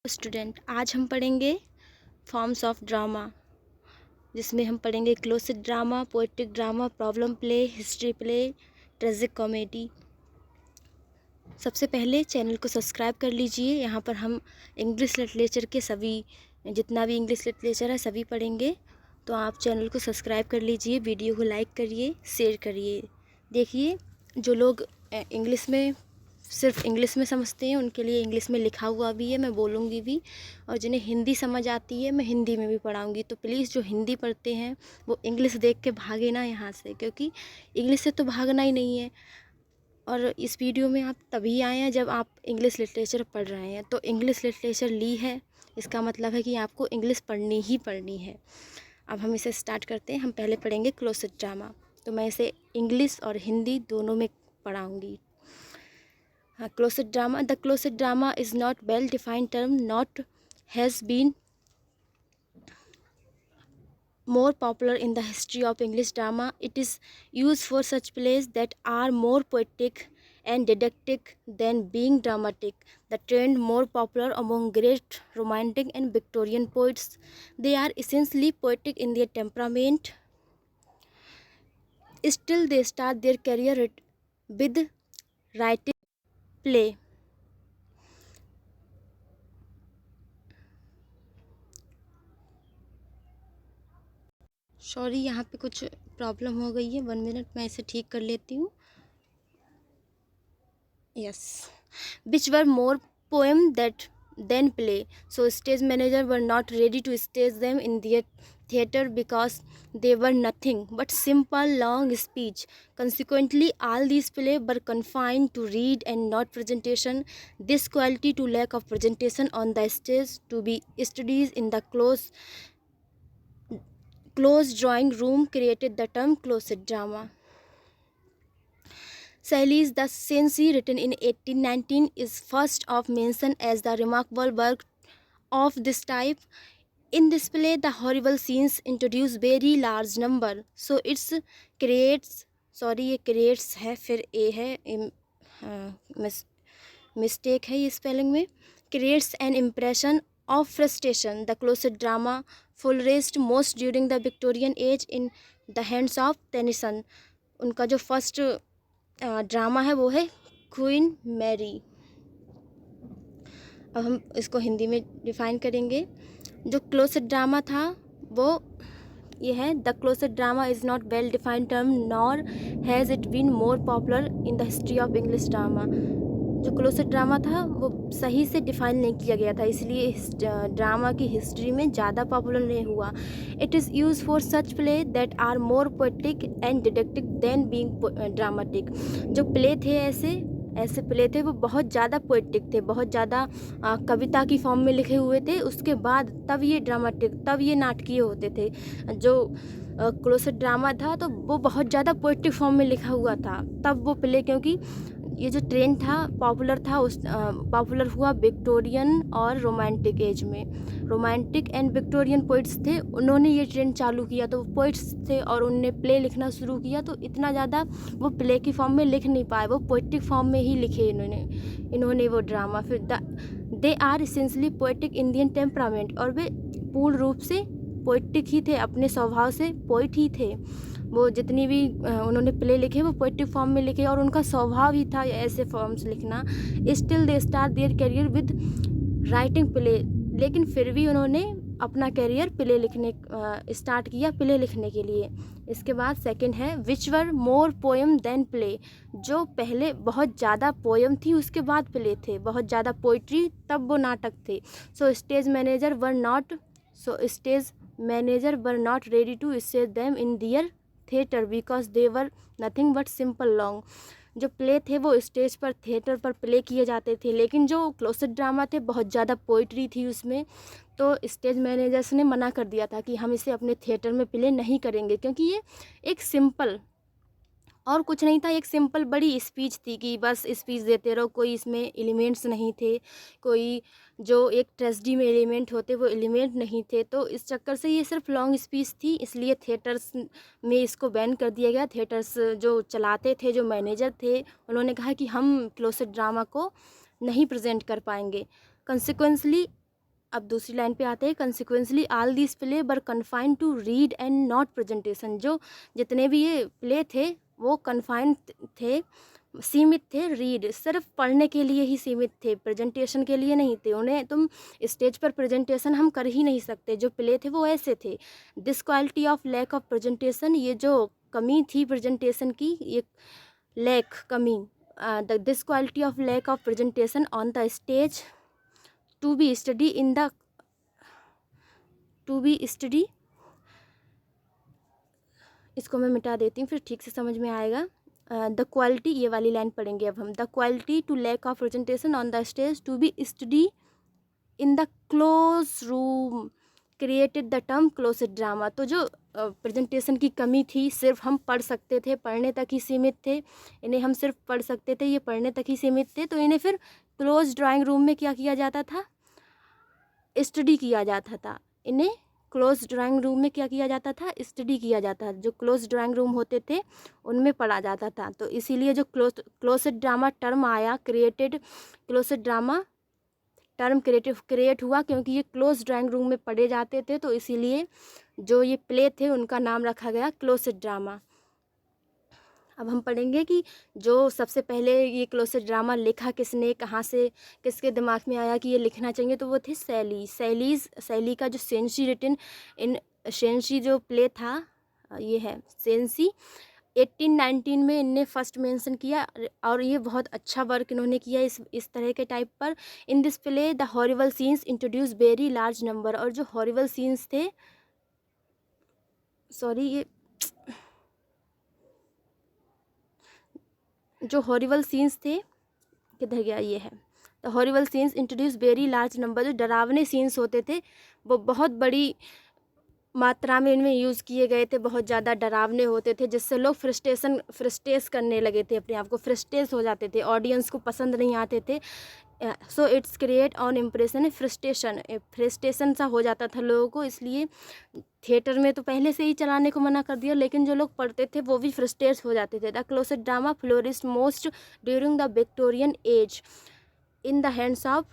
Student, आज हम पढ़ेंगे फॉर्म्स ऑफ ड्रामा, जिसमें हम पढ़ेंगे classic drama, poetic drama, problem play, history play, tragic comedy. सबसे पहले चैनल को सब्सक्राइब कर लीजिए। यहाँ पर हम इंग्लिश लिटरेचर के जितना भी इंग्लिश लिटरेचर है सभी पढ़ेंगे, तो आप चैनल को सब्सक्राइब कर लीजिए, वीडियो को लाइक करिए, शेयर करिए। देखिए, जो लोग सिर्फ इंग्लिश में समझते हैं उनके लिए इंग्लिश में लिखा हुआ भी है, मैं बोलूँगी भी, और जिन्हें हिंदी समझ आती है मैं हिंदी में भी पढ़ाऊँगी। तो प्लीज़ जो हिंदी पढ़ते हैं वो इंग्लिश देख के भागे ना यहाँ से, क्योंकि इंग्लिश से तो भागना ही नहीं है। और इस वीडियो में आप तभी आए हैं जब आप इंग्लिश लिटरेचर पढ़ रहे हैं। तो इंग्लिश लिटरेचर ली है, इसका मतलब है कि आपको इंग्लिश पढ़नी ही पढ़नी है। अब हम इसे स्टार्ट करते हैं। हम पहले पढ़ेंगे क्लोसिक ड्रामा, तो मैं इसे इंग्लिश और हिंदी दोनों में पढ़ाऊँगी। Closet drama. The closet drama is not well-defined term, not has been more popular in the history of English drama. It is used for such plays that are more poetic and didactic than being dramatic. The trend more popular among great romantic and Victorian poets. They are essentially poetic in their temperament. Still, they start their career with writing play. Sorry, यहाँ पे कुछ problem हो गई है, 1 minute, मैं इसे ठीक कर लेती हूँ। Yes, which were more poem that than play, so stage manager were not ready to stage them in their theater because they were nothing but simple long speech. Consequently, all these plays were confined to read and not presentation. This quality to lack of presentation on the stage to be studied in the closed drawing room created the term closet drama. Shelley's The Cenci, written in 1819, is first of mention as the remarkable work of this type. In this play, the horrible scenes introduce very large number, so it creates, sorry ये creates है, फिर ए है, mistake है ये spelling में, creates an impression of frustration. The closet drama flourished most during the Victorian age in the hands of Tennyson. उनका जो first drama है वो है क्वीन मैरी। अब हम इसको हिंदी में डिफ़ाइन करेंगे। जो क्लोसेट ड्रामा था वो ये है, the closet drama is not well defined term nor has it been more popular in the history of English drama. जो क्लोसेट ड्रामा था वो सही से डिफ़ाइन नहीं किया गया था, इसलिए इस ड्रामा की हिस्ट्री में ज़्यादा पॉपुलर नहीं हुआ। It is use for such play that are more poetic and didactic than being dramatic. जो प्ले थे ऐसे प्ले थे वो बहुत ज़्यादा पोएटिक थे, बहुत ज़्यादा कविता की फॉर्म में लिखे हुए थे, उसके बाद तब ये ड्रामेटिक, तब ये नाटकीय होते थे। जो क्लोसेट ड्रामा था तो वो बहुत ज़्यादा पोएटिक फॉर्म में लिखा हुआ था तब वो प्ले, क्योंकि ये जो ट्रेंड था पॉपुलर हुआ विक्टोरियन और रोमांटिक एज में। रोमांटिक एंड विक्टोरियन पोइट्स थे, उन्होंने ये ट्रेंड चालू किया, तो वो पोइट्स थे और उनने प्ले लिखना शुरू किया, तो इतना ज़्यादा वो प्ले की फॉर्म में लिख नहीं पाए, वो पोइटिक फॉर्म में ही लिखे इन्होंने वो ड्रामा। फिर they are essentially poetic Indian temperament, और वे पूर्ण रूप से पोइटिक ही थे, अपने स्वभाव से पोइट ही थे। वो जितनी भी उन्होंने प्ले लिखे वो पोएटिक फॉर्म में लिखे, और उनका स्वभाव ही था ऐसे फॉर्म्स लिखना। Still they start their career with writing play, लेकिन फिर भी उन्होंने अपना करियर प्ले लिखने स्टार्ट किया, प्ले लिखने के लिए। इसके बाद सेकंड है विच were more poem then play. जो पहले बहुत ज़्यादा पोएम थी उसके बाद प्ले थे, बहुत ज़्यादा पोइट्री तब वो नाटक थे। Stage manager were not ready to stage them in their theatre because they were nothing but simple long. जो प्ले थे वो स्टेज पर थिएटर पर प्ले किए जाते थे, लेकिन जो क्लोसेट ड्रामा थे बहुत ज़्यादा पोइट्री थी उसमें, तो स्टेज मैनेजर्स ने मना कर दिया था कि हम इसे अपने थिएटर में प्ले नहीं करेंगे, क्योंकि ये एक सिंपल और कुछ नहीं था, एक सिंपल बड़ी स्पीच थी कि बस स्पीच देते रहो, कोई इसमें एलिमेंट्स नहीं थे, कोई जो एक ट्रेजेडी में एलिमेंट होते वो एलिमेंट नहीं थे, तो इस चक्कर से ये सिर्फ लॉन्ग स्पीच थी, इसलिए थिएटर्स में इसको बैन कर दिया गया। थिएटर्स जो चलाते थे, जो मैनेजर थे, उन्होंने कहा कि हम क्लोसेट ड्रामा को नहीं प्रेजेंट कर पाएंगे। कंसिक्वेंसली अब दूसरी लाइन पे आते हैं, consequently all these play were confined to read and not presentation. जो जितने भी ये प्ले थे वो कन्फाइंड थे, सीमित थे, रीड सिर्फ पढ़ने के लिए ही सीमित थे, प्रेजेंटेशन के लिए नहीं थे। उन्हें तुम स्टेज पर प्रेजेंटेशन हम कर ही नहीं सकते, जो प्ले थे वो ऐसे थे। This quality of lack of presentation, ये जो कमी थी प्रेजेंटेशन की, ये लैक कमी, this quality of lack of presentation on the stage to be study इसको मैं मिटा देती हूँ फिर ठीक से समझ में आएगा। द क्वालिटी, ये वाली लाइन पढ़ेंगे अब हम। The quality to lack of presentation on the stage to be study in the close room created the term closet drama. तो जो प्रेजेंटेशन की कमी थी, सिर्फ हम पढ़ सकते थे, पढ़ने तक ही सीमित थे, इन्हें हम सिर्फ पढ़ सकते थे, ये पढ़ने तक ही सीमित थे, तो इन्हें फिर क्लोज ड्राइंग रूम में क्या किया जाता था, स्टडी किया जाता था। इन्हें क्लोज ड्राइंग रूम में क्या किया जाता था, स्टडी किया जाता था। जो क्लोज ड्राइंग रूम होते थे उनमें पढ़ा जाता था। तो इसीलिए जो क्लोसेट ड्रामा टर्म आया, क्लोसेट ड्रामा टर्म क्रिएट हुआ क्योंकि ये क्लोज ड्राइंग रूम में पढ़े जाते थे, तो इसीलिए जो ये प्ले थे उनका नाम रखा गया क्लोसेट ड्रामा। अब हम पढ़ेंगे कि जो सबसे पहले ये क्लोसेट ड्रामा लिखा किसने, कहाँ से किसके दिमाग में आया कि ये लिखना चाहिए, तो वो थे शैली का जो सेंसी रिटन इन सेंसी जो प्ले था, ये है सेंसी, 1819 में इनने फर्स्ट मेंशन किया, और ये बहुत अच्छा वर्क इन्होंने किया इस तरह के टाइप पर। In this play the horrible scenes introduce very large number, और जो हॉरिबल सीन्स थे, सॉरी ये जो हॉरिबल सीन्स थे, किधर गया, ये है। The horrible scenes introduce very large number, जो डरावने सीन्स होते थे वो बहुत बड़ी मात्रा में इनमें यूज़ किए गए थे, बहुत ज़्यादा डरावने होते थे, जिससे लोग फ्रस्ट्रेस करने लगे थे, अपने आप को फ्रस्ट्रेस हो जाते थे, ऑडियंस को पसंद नहीं आते थे। So it's create on impression, frustration सा हो जाता था लोगों को, इसलिए थिएटर में तो पहले से ही चलाने को मना कर दिया, लेकिन जो लोग पढ़ते थे वो भी फ्रस्ट्रेट हो जाते थे। The closet drama flourished most during the Victorian age in the hands of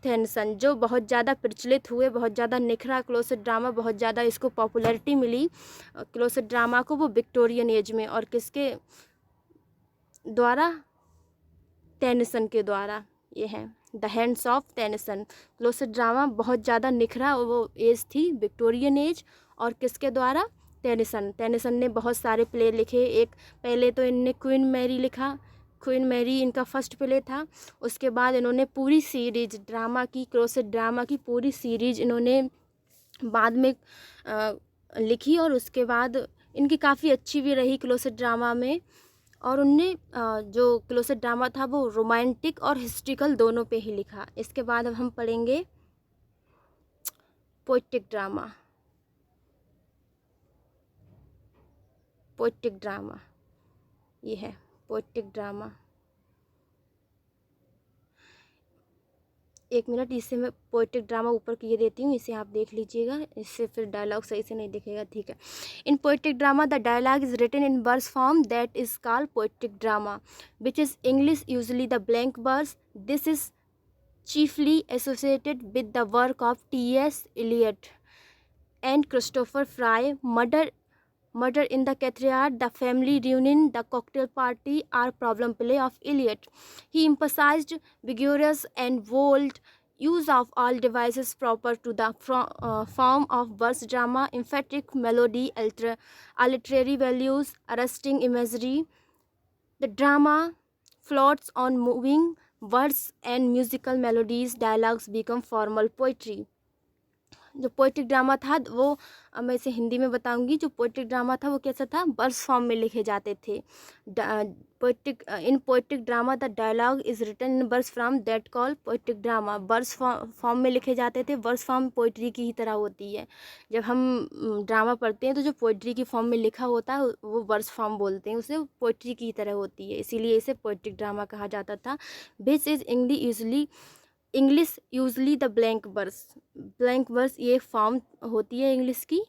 Tennyson, जो बहुत ज़्यादा प्रचलित हुए, बहुत ज़्यादा निखरा क्लोसेट ड्रामा, बहुत ज़्यादा इसको पॉपुलैरिटी मिली क्लोसेट ड्रामा को, वो विक्टोरियन एज में, और किसके द्वारा, टेनिसन के द्वारा। ये है the hands of Tennyson. Closet drama बहुत ज़्यादा निखरा वो एज थी, विक्टोरियन एज, और किसके द्वारा, टेनिसन ने बहुत सारे प्ले लिखे। एक पहले तो इनने क्वीन मैरी लिखा, क्वीन मैरी इनका फर्स्ट प्ले था। उसके बाद इन्होंने पूरी सीरीज ड्रामा की, क्लोसेट ड्रामा की पूरी सीरीज इन्होंने बाद में लिखी, और उसके बाद इनकी काफ़ी अच्छी भी रही क्लोसेट ड्रामा में। और उनने जो क्लोसेट ड्रामा था वो रोमांटिक और हिस्ट्रिकल दोनों पे ही लिखा। इसके बाद अब हम पढ़ेंगे पोएटिक ड्रामा। पोएटिक ड्रामा, ये है पोएटिक ड्रामा। एक मिनट, इससे मैं पोएटिक ड्रामा ऊपर किए देती हूँ, इसे आप देख लीजिएगा, इससे फिर डायलॉग सही से नहीं दिखेगा, ठीक है। In poetic drama the dialogue is written in verse form that is called poetic drama, which is English usually the blank verse. This is chiefly associated with the work of T.S. Eliot and Christopher Fry. Murder in the Catherine, The Family Reunion, The Cocktail Party are problem play of Eliot. He emphasized vigorous and bold use of all devices proper to the form of verse drama, emphatic melody, alliteratory values, arresting imagery. The drama floats on moving words and musical melodies. Dialogues become formal poetry. जो poetic drama था वो, अब मैं इसे हिंदी में बताऊंगी। जो poetic drama था वो कैसा था, वर्स फॉर्म में लिखे जाते थे। In poetic drama the dialogue is written in verse form that call poetic drama. Verse form में लिखे जाते थे। वर्स फॉर्म पोइट्री की ही तरह होती है। जब हम ड्रामा पढ़ते हैं तो जो पोइट्री की फॉर्म में लिखा होता है वो वर्स फॉर्म बोलते हैं, उसे पोइट्री की तरह होती है, इसीलिए इसे पोएटिक ड्रामा कहा जाता था। Which is English usually the blank verse ये फॉर्म होती है इंग्लिश की,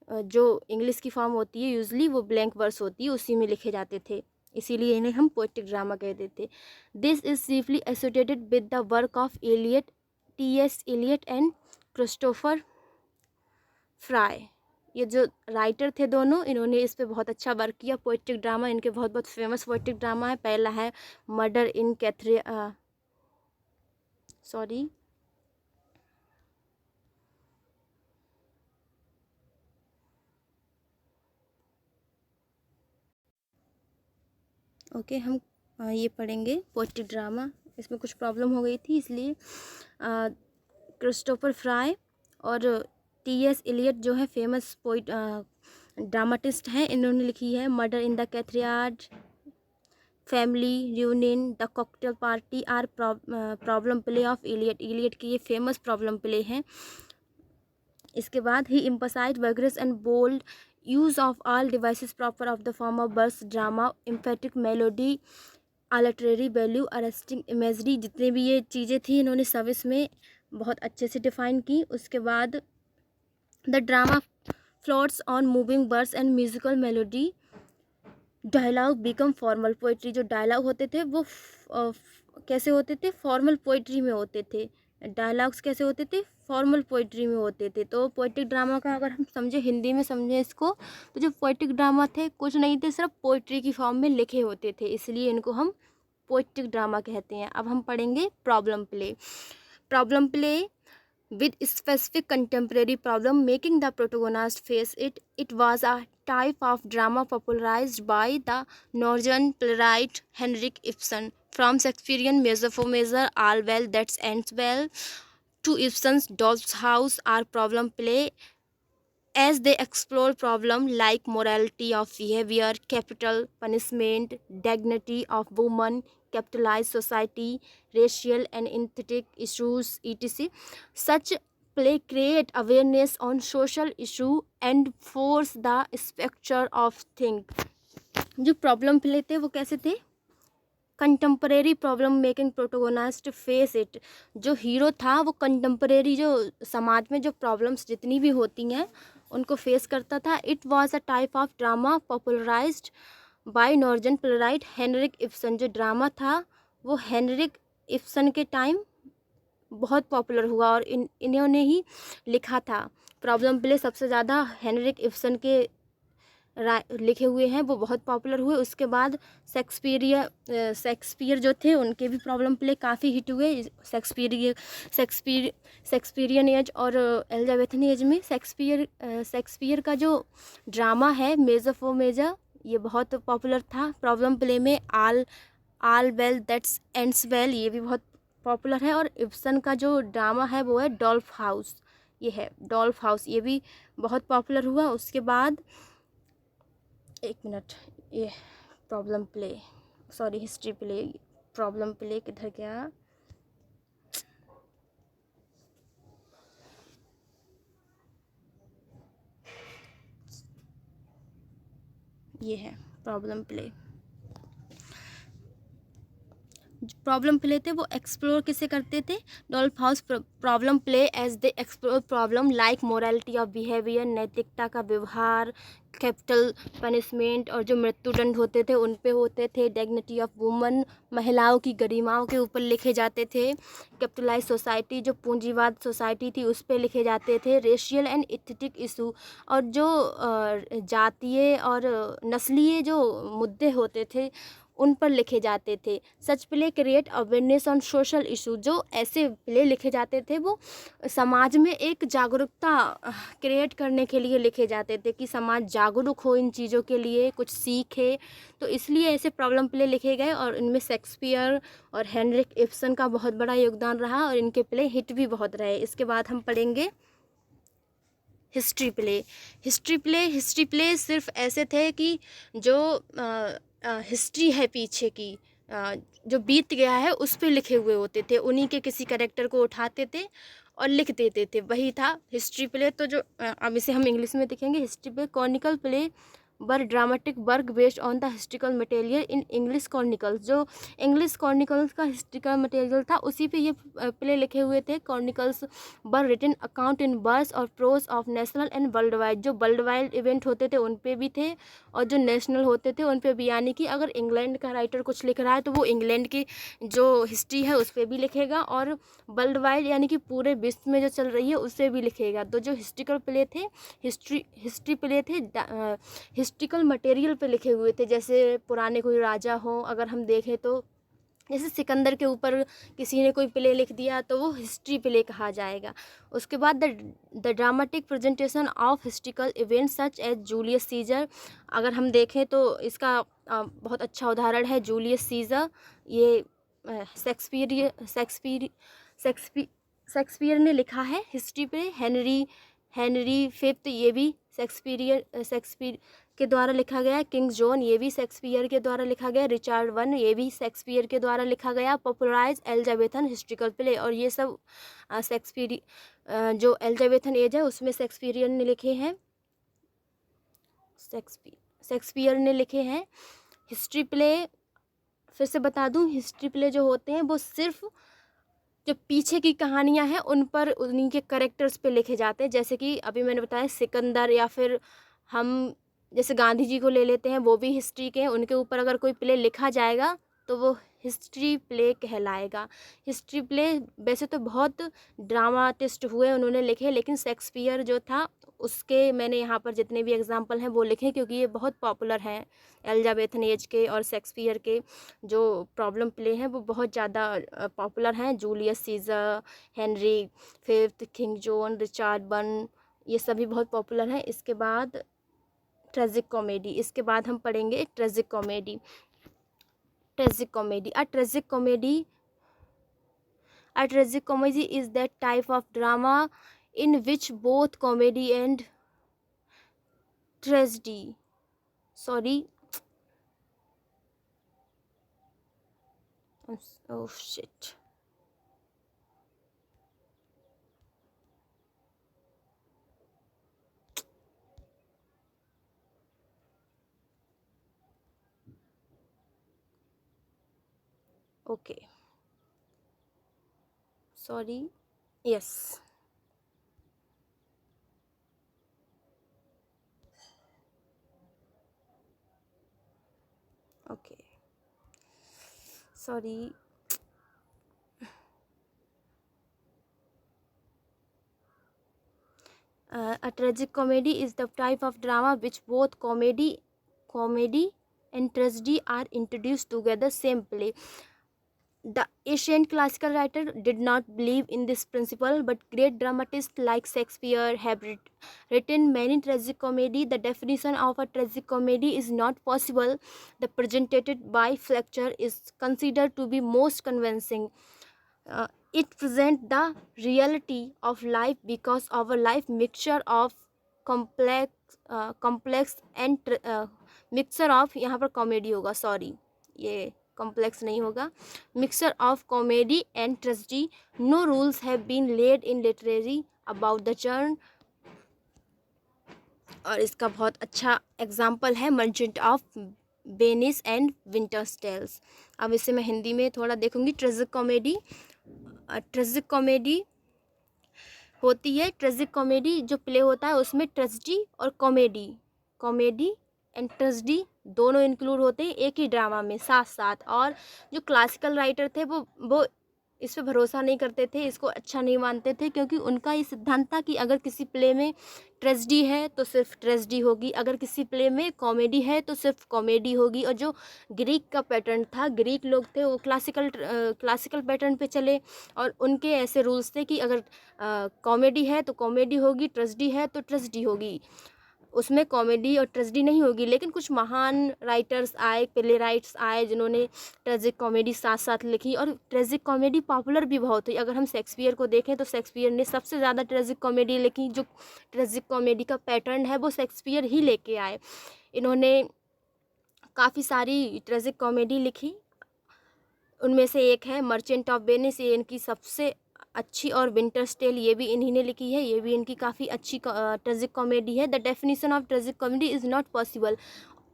जो इंग्लिश की फॉर्म होती है यूजली वो ब्लैंक वर्स होती है, उसी में लिखे जाते थे, इसीलिए इन्हें हम पोएटिक ड्रामा कहते थे। This is chiefly associated with the work of Eliot T.S. Eliot and Christopher Fry. ये जो राइटर थे दोनों, इन्होंने इस पे बहुत अच्छा वर्क किया। पोइट्रिक ड्रामा, इनके बहुत बहुत फेमस पोइट्रिक ड्रामा है। पहला है मर्डर इन सॉरी ओके, हम ये पढ़ेंगे पोइट्रिक ड्रामा। इसमें कुछ प्रॉब्लम हो गई थी, इसलिए क्रिस्टोफर फ्राई और T.S. एलियट जो है फेमस पोइट ड्रामाटिस्ट हैं, इन्होंने लिखी है murder in the cathedral, family reunion, the cocktail party are problem play of Eliot. Eliot की ये फेमस प्रॉब्लम प्ले हैं। इसके बाद ही emphasised vigorous and bold use of all devices proper of the form of verse drama, emphatic melody, a literary value, arresting imagery. जितने भी ये चीज़ें थी, इन्होंने सब इसमें बहुत अच्छे से डिफाइन की। उसके बाद the drama floats on moving birds and musical melody, dialogue become formal poetry. जो डायलॉग होते थे वो कैसे होते थे? फॉर्मल पोइट्री में होते थे। डायलॉग्स कैसे होते थे? फॉर्मल पोइट्री में होते थे। तो पोइट्रिक ड्रामा का अगर हम समझे, हिंदी में समझे इसको, तो जो पोइट्रिक ड्रामा थे कुछ नहीं थे, सिर्फ पोइट्री की फॉर्म में लिखे होते थे, इसलिए इनको हम पोइट्रिक ड्रामा कहते हैं। अब हम पढ़ेंगे problem play. Problem play with specific contemporary problem making the protagonist face it. It was a type of drama popularized by the Norwegian playwright Henrik Ibsen. From Shakespearean Measure for Measure, All Well That Ends Well, to Ibsen's Doll's House are problem play as they explore problems like morality of behavior, capital punishment, dignity of women, capitalized society, racial and aesthetic issues, etc. Such play create awareness on social issue and force the spectre of think. जो problem play थे वो कैसे थे? Contemporary problem making protagonist face it. जो hero था वो contemporary, जो समाज में जो प्रॉब्लम्स जितनी भी होती हैं उनको फेस करता था। It was a type of drama popularised by Norwegian playwright Henrik Ibsen. जो ड्रामा था वो हेनरिक इब्सन के टाइम बहुत पॉपुलर हुआ और इन्होंने ही लिखा था। प्रॉब्लम प्ले सबसे ज़्यादा हेनरिक इब्सन के लिखे हुए हैं, वो बहुत पॉपुलर हुए। उसके बाद शेक्सपियर जो थे उनके भी प्रॉब्लम प्ले काफ़ी हिट हुए। शेक्सपियरियन एज और एलिजाबेथन एज में शेक्सपियर का जो ड्रामा है मेजर फॉर मेजर, ये बहुत पॉपुलर था। प्रॉब्लम प्ले में all well that's ends well, ये भी बहुत पॉपुलर है। और इब्सन का जो ड्रामा है वो है डॉल्फ हाउस, ये है डॉल्फ हाउस, ये भी बहुत पॉपुलर हुआ। उसके बाद एक मिनट, ये problem play, sorry history play, problem play किधर गया? ये है प्रॉब्लम प्ले। प्रॉब्लम प्ले थे वो एक्सप्लोर किसे करते थे? Doll's house problem play as they explore problem like morality of behaviour, नैतिकता का व्यवहार, कैपिटल पनिशमेंट, और जो मृत्युदंड होते थे उन पे होते थे। डिग्निटी ऑफ वुमन, महिलाओं की गरिमाओं के ऊपर लिखे जाते थे। कैपिटलाइज सोसाइटी, जो पूंजीवाद सोसाइटी थी उस पे लिखे जाते थे। रेशियल एंड एस्थेटिक इशू, और जो जातीय और नस्लीय जो मुद्दे होते थे उन पर लिखे जाते थे। Such play create awareness on social issue, जो ऐसे प्ले लिखे जाते थे वो समाज में एक जागरूकता क्रिएट करने के लिए लिखे जाते थे कि समाज जागरूक हो इन चीज़ों के लिए, कुछ सीखे। तो इसलिए ऐसे प्रॉब्लम प्ले लिखे गए और इनमें शेक्सपियर और हेनरिक इब्सन का बहुत बड़ा योगदान रहा और इनके प्ले हिट भी बहुत रहे। इसके बाद हम पढ़ेंगे हिस्ट्री प्ले। हिस्ट्री प्ले सिर्फ ऐसे थे कि जो हिस्ट्री है पीछे की, जो बीत गया है उस पे लिखे हुए होते थे, उन्हीं के किसी कैरेक्टर को उठाते थे और लिख देते थे, वही था हिस्ट्री प्ले। तो जो अब इसे हम इंग्लिश में देखेंगे, history play chronicle play were dramatic work based on the historical material in English chronicles. जो इंग्लिश कॉर्निकल्स का हिस्ट्रिकल मटेरियल था उसी पे ये प्ले लिखे हुए थे। Chronicles were written account in verse और prose of national and world wide. जो वर्ल्ड वाइड इवेंट होते थे उन पे भी थे और जो नेशनल होते थे उन पे भी, यानी कि अगर इंग्लैंड का राइटर कुछ लिख रहा है तो वो इंग्लैंड की जो हिस्ट्री है उस पर भी लिखेगा और वर्ल्ड वाइड यानी कि पूरे विश्व में जो चल रही है उससे भी लिखेगा। तो जो हिस्ट्रिकल प्ले थे, हिस्ट्री प्ले थे हिस्ट्रिकल मटेरियल पे लिखे हुए थे। जैसे पुराने कोई राजा हो, अगर हम देखें तो जैसे सिकंदर के ऊपर किसी ने कोई प्ले लिख दिया तो वो हिस्ट्री प्ले कहा जाएगा। उसके बाद the dramatic presentation of historical events such as Julius Caesar. अगर हम देखें तो इसका बहुत अच्छा उदाहरण है जूलियस सीजर। ये शेक्सपियर ने लिखा है हिस्ट्री पे। हेनरी फिफ्थ ये भी शेक्सपियर के द्वारा लिखा गया। किंग जॉन ये भी शेक्सपियर के द्वारा लिखा गया। रिचर्ड वन ये भी शेक्सपियर के द्वारा लिखा गया। पॉपुलराइज एलिजाबेथन हिस्ट्रिकल प्ले, और ये सब शेक्सपियर जो एलिजाबेथन एज है उसमें शेक्सपियर ने लिखे हैं। शेक्सपियर ने लिखे हैं हिस्ट्री प्ले। फिर से बता दूं, हिस्ट्री प्ले जो होते हैं वो सिर्फ जो पीछे की कहानियां हैं उन पर उन्हीं के करेक्टर्स पे लिखे जाते हैं। जैसे कि अभी मैंने बताया सिकंदर, या फिर हम जैसे गांधी जी को ले लेते हैं, वो भी हिस्ट्री के हैं। उनके ऊपर अगर कोई प्ले लिखा जाएगा तो वो हिस्ट्री प्ले कहलाएगा। हिस्ट्री प्ले वैसे तो बहुत ड्रामाटिस्ट हुए उन्होंने लिखे, लेकिन शेक्सपियर जो था उसके मैंने यहाँ पर जितने भी एग्जांपल हैं वो लिखे क्योंकि ये बहुत पॉपुलर हैं। एलिजाबेथन एज के और शेक्सपियर के जो प्रॉब्लम प्ले हैं वो बहुत ज़्यादा पॉपुलर हैं। Julius Caesar, Henry fifth, king John, Richard one, ये सभी बहुत पॉपुलर हैं। इसके बाद ट्रेजिक कॉमेडी, इसके बाद हम पढ़ेंगे tragic comedy. A tragic comedy is that type of drama in which both comedy and tragedy, oh shit, okay, sorry, yes, okay, sorry. A tragic comedy is the type of drama which both comedy and tragedy are introduced together same play. The ancient classical writer did not believe in this principle, but great dramatists like Shakespeare have written many tragic comedy. The definition of a tragic comedy is not possible. The presented by Fletcher is considered to be most convincing. It presents the reality of life because our life mixture of complex and mixture of, यहाँ पर comedy होगा, sorry ये complex नहीं होगा, mixture of comedy and tragedy. No rules have been laid in literary about the जर्न. और इसका बहुत अच्छा एग्जाम्पल है Merchant of Venice and Winter's Tales. अब इसे मैं हिंदी में थोड़ा देखूंगी. ट्रेजिक कॉमेडी होती है, ट्रेजिक कॉमेडी जो प्ले होता है उसमें ट्रेजेडी और कॉमेडी एंड ट्रेजेडी दोनों इंक्लूड होते हैं एक ही ड्रामा में साथ साथ. और जो क्लासिकल राइटर थे वो इस पर भरोसा नहीं करते थे, इसको अच्छा नहीं मानते थे, क्योंकि उनका ये सिद्धांत था कि अगर किसी प्ले में ट्रेजेडी है तो सिर्फ ट्रेजेडी होगी, अगर किसी प्ले में कॉमेडी है तो सिर्फ कॉमेडी होगी. और जो ग्रीक का पैटर्न था, ग्रीक लोग थे वो क्लासिकल पैटर्न पे चले, और उनके ऐसे रूल्स थे कि अगर कॉमेडी है तो कॉमेडी होगी, ट्रेजेडी है तो ट्रेजेडी होगी, उसमें कॉमेडी और ट्रेजेडी नहीं होगी. लेकिन कुछ महान राइटर्स आए, प्ले राइट्स आए जिन्होंने ट्रेजिक कॉमेडी साथ साथ लिखी, और ट्रेजिक कॉमेडी पॉपुलर भी बहुत हुई. अगर हम शेक्सपियर को देखें तो शेक्सपियर ने सबसे ज़्यादा ट्रेजिक कॉमेडी लिखी. जो ट्रेजिक कॉमेडी का पैटर्न है वो शेक्सपियर ही लेके आए. इन्होंने काफ़ी सारी ट्रेजिक कॉमेडी लिखी, उनमें से एक है मर्चेंट ऑफ वेनिस. ये इनकी सबसे अच्छी, और विंटर्स टेल ये भी इन्हीं ने लिखी है, ये भी इनकी काफ़ी अच्छी ट्रेजिक कॉमेडी है। The definition of tragic comedy is not possible.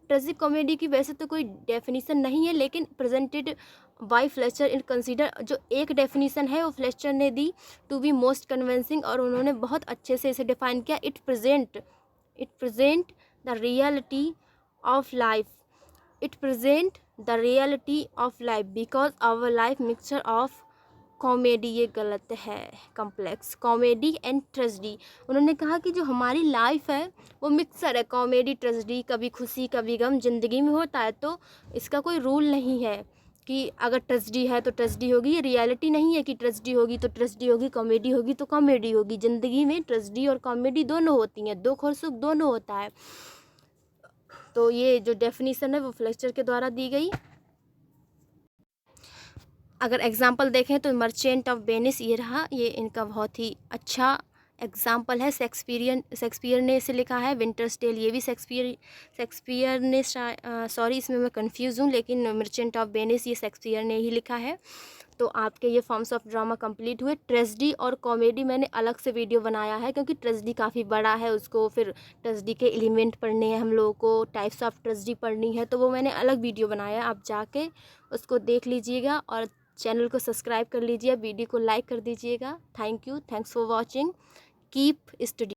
Tragic comedy की वैसे तो कोई डेफिनेशन नहीं है, लेकिन presented by Fletcher in consider, जो एक डेफिनेशन है वो फ्लेचर ने दी टू बी मोस्ट कन्विंसिंग, और उन्होंने बहुत अच्छे से इसे डिफाइन किया। It present the reality of life, it present the reality of life because our life mixture of comedy, ये गलत है, कॉम्प्लेक्स कॉमेडी एंड ट्रेजेडी। उन्होंने कहा कि जो हमारी लाइफ है वो मिक्सर है, कॉमेडी ट्रेजेडी, कभी खुशी कभी गम ज़िंदगी में होता है। तो इसका कोई रूल नहीं है कि अगर ट्रेजेडी है तो ट्रेजेडी होगी, ये रियलिटी नहीं है कि ट्रेजेडी होगी तो ट्रेजेडी होगी, कॉमेडी होगी तो कॉमेडी होगी। ज़िंदगी में ट्रेजेडी और कॉमेडी दोनों होती हैं, दुख और सुख दोनों होता है। तो ये जो डेफिनेशन है वो फ्लेचर के द्वारा दी गई। अगर एग्जाम्पल देखें तो मर्चेंट ऑफ वेनिस ये रहा, ये इनका बहुत ही अच्छा एग्जाम्पल है। शेक्सपियर ने इसे लिखा है। विंटर्स टेल ये भी शेक्सपियर ने, सॉरी इसमें मैं कंफ्यूज हूँ, लेकिन मर्चेंट ऑफ वेनिस ये शेक्सपियर ने ही लिखा है। तो आपके ये फॉर्म्स ऑफ ड्रामा कंप्लीट हुए। ट्रेजेडी और कॉमेडी मैंने अलग से वीडियो बनाया है, क्योंकि ट्रेजेडी काफ़ी बड़ा है, उसको फिर ट्रेजेडी के एलिमेंट पढ़ने हैं हम लोगों को, टाइप्स ऑफ ट्रेजेडी पढ़नी है, तो वो मैंने अलग वीडियो बनाया है। आप जाके उसको देख लीजिएगा और चैनल को सब्सक्राइब कर लीजिए, वीडियो को लाइक कर दीजिएगा। Thank you, thanks for watching, keep study.